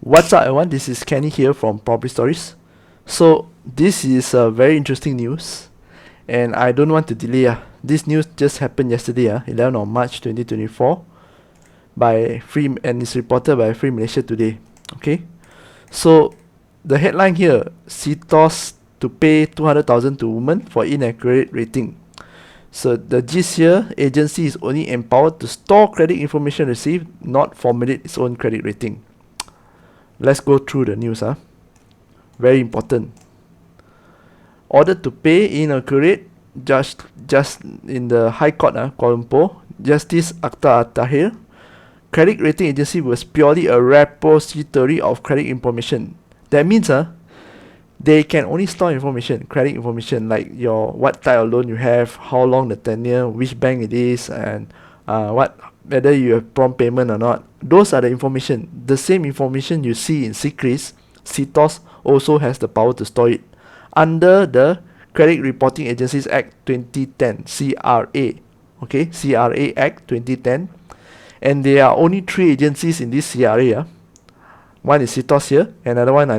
What's up, everyone? This is Kenny here from Property Stories. So this is a very interesting news, and I don't want to delay. This news just happened yesterday, 11 of March 2024, and it's reported by Free Malaysia Today. Okay, so the headline here: CTOS to pay 200,000 to women for inaccurate rating. So the gist here: agency is only empowered to store credit information received, not formulate its own credit rating. Let's go through the news. Very important. Ordered to pay inaccurate, just in the High Court, Kuala Lumpur, Justice Akhtar Tahir. Credit rating agency was purely a repository of credit information. That means they can only store information, credit information, like what type of loan you have, how long the tenure, which bank it is, and whether you have prompt payment or not. Those are the information. The same information you see in CTOS also has the power to store it under the Credit Reporting Agencies Act 2010, CRA. Okay, CRA Act 2010. And there are only 3 agencies in this CRA. One is CTOS here, another one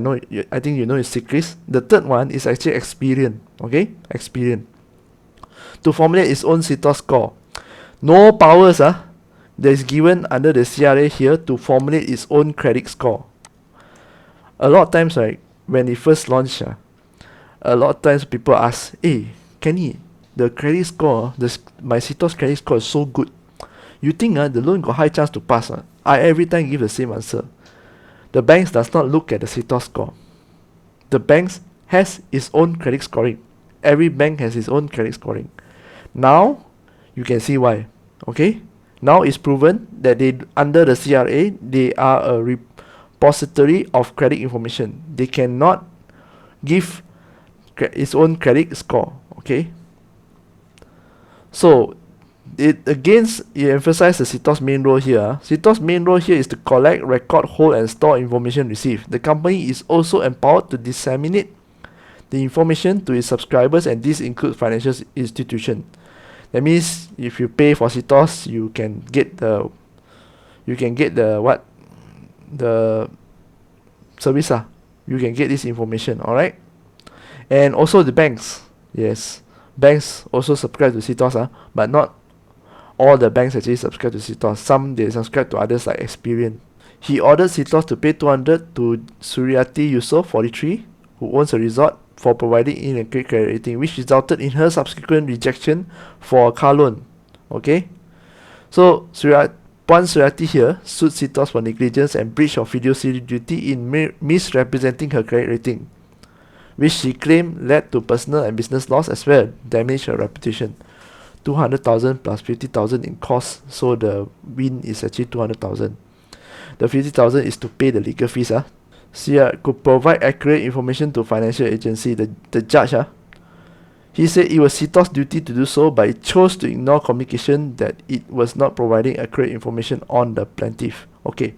I think you know is CRIS. The third one is actually Experian. Okay, Experian. To formulate its own CTOS score. No powers that is given under the CRA here to formulate its own credit score. A lot of times, right, when it first launched, a lot of times people ask, "Hey, Kenny, the credit score, my CTOS credit score is so good. You think the loan got high chance to pass?" I every time give the same answer. The banks does not look at the CTOS score. The banks has its own credit scoring. Every bank has its own credit scoring. Now, you can see why. Okay? Now it's proven that under the CRA, they are a repository of credit information. They cannot give its own credit score. Okay? So, it emphasizes the CTOS main role here. CTOS main role here is to collect, record, hold, and store information received. The company is also empowered to disseminate the information to its subscribers, and this includes financial institutions. That means if you pay for CTOS, you can get the service. You can get this information, alright? And also the banks. Yes. Banks also subscribe to CTOS, but not all the banks actually subscribe to CTOS. Some they subscribe to others like Experian. He ordered CTOS to pay 200 to Suryati Yusof, 43, who owns a resort, for providing inaccurate credit rating, which resulted in her subsequent rejection for a car loan. Okay? So, Suryati here sued CTOS for negligence and breach of fiduciary duty in misrepresenting her credit rating, which she claimed led to personal and business loss as well, damaged her reputation. 200,000 plus 50,000 in costs, so the win is actually 200,000. The 50,000 is to pay the legal fees. Could provide accurate information to financial agency. The judge, he said it was CTOS' duty to do so, but it chose to ignore communication that it was not providing accurate information on the plaintiff. Okay.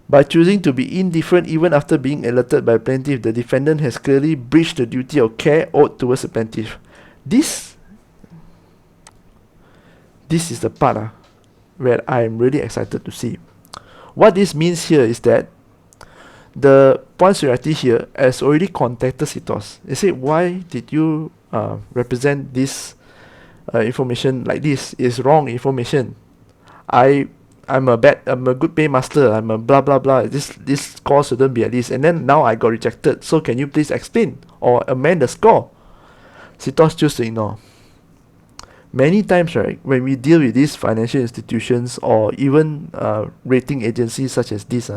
By choosing to be indifferent even after being alerted by plaintiff, the defendant has clearly breached the duty of care owed towards the plaintiff. This is the part where I am really excited to see. What this means here is that the Puan Suryati here has already contacted CTOS. They said, why did you represent this information like this? It's wrong information. I'm a good paymaster. I'm a blah blah blah. This score shouldn't be at this. And then now I got rejected. So can you please explain or amend the score? CTOS choose to ignore. Many times, right, when we deal with these financial institutions or even rating agencies such as this,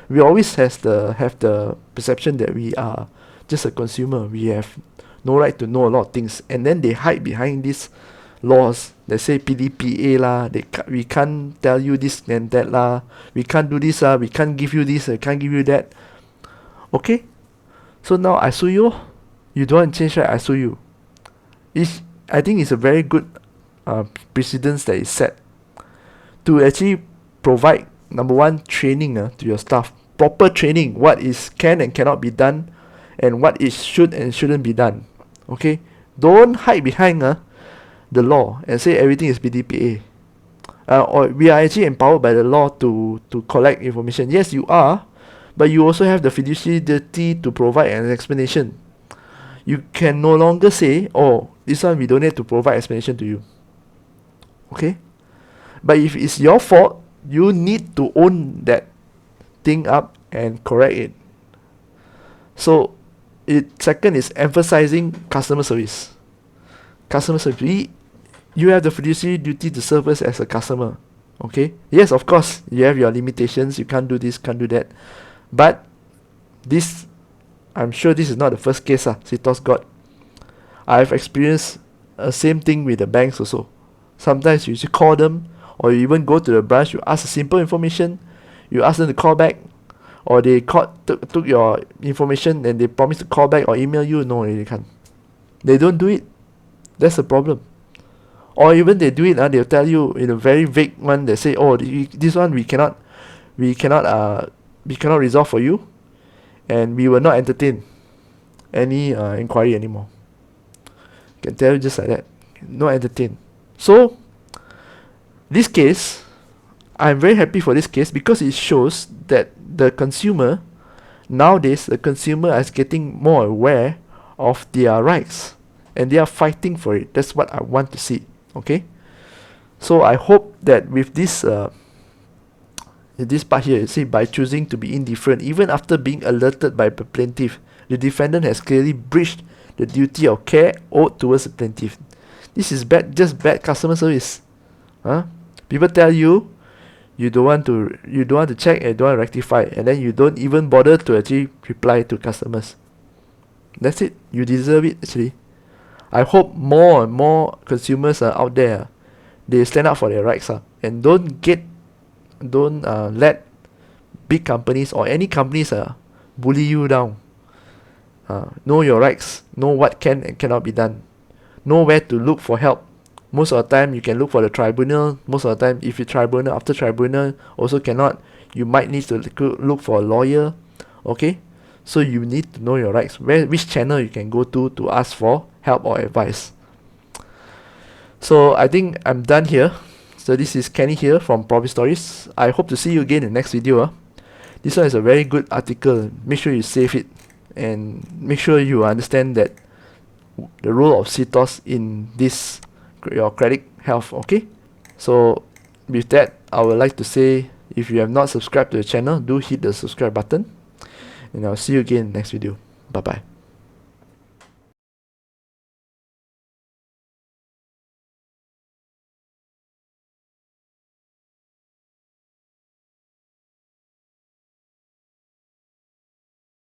we always have the perception that we are just a consumer. We have no right to know a lot of things, and then they hide behind these laws. They say PDPA lah. We can't tell you this and that lah. We can't do this we can't give you this. I can't give you that. Okay, so now I sue you. You don't want to change, right? I sue you. I think it's a very good precedence that is set to actually provide, number one, training to your staff. Proper training, what is can and cannot be done, and what is should and shouldn't be done. Okay, don't hide behind the law and say everything is PDPA. or we are actually empowered by the law to collect information. Yes, you are, but you also have the fiduciary duty to provide an explanation. You can no longer say, oh, this one we don't need to provide explanation to you. Okay? But if it's your fault, you need to own that thing up and correct it. So, second is emphasizing customer service. Customer service. You have the fiduciary duty to serve us as a customer. Okay? Yes, of course, you have your limitations. You can't do this, can't do that. But this, I'm sure this is not the first case CTOS got. I've experienced the same thing with the banks also. Sometimes you just call them, or you even go to the branch, you ask a simple information, you ask them to call back, or they took your information and they promise to call back or email you. No, they can't. They don't do it. That's the problem. Or even they do it, they'll tell you in a very vague one. They say, oh, this one we cannot resolve for you, and we will not entertain any inquiry anymore. Can tell you just like that. No entertain. So this case, I'm very happy for this case because it shows that the consumer nowadays, the consumer is getting more aware of their rights and they are fighting for it. That's what I want to see. Okay, so I hope that with this part here, you see, by choosing to be indifferent even after being alerted by the plaintiff, the defendant has clearly breached the duty of care owed towards the plaintiff. This is just bad customer service. People tell you you don't want to check and don't want to rectify, and then you don't even bother to actually reply to customers. That's it. You deserve it actually. I hope more and more consumers are out there. They stand up for their rights and don't let big companies or any companies bully you down. Know your rights. Know what can and cannot be done. Know where to look for help. Most of the time you can look for the tribunal. Most of the time if you after tribunal also cannot, you might need to look for a lawyer. Okay, so you need to know your rights. Which channel you can go to ask for help or advice. So I think I'm done here. So this is Kenny here from Profit Stories. I hope to see you again in the next video. This one is a very good article. Make sure you save it and make sure you understand that the role of CTOS in this your credit health. Okay, so with that, I would like to say, if you have not subscribed to the channel, do hit the subscribe button, and I'll see you again in the next video. Bye bye.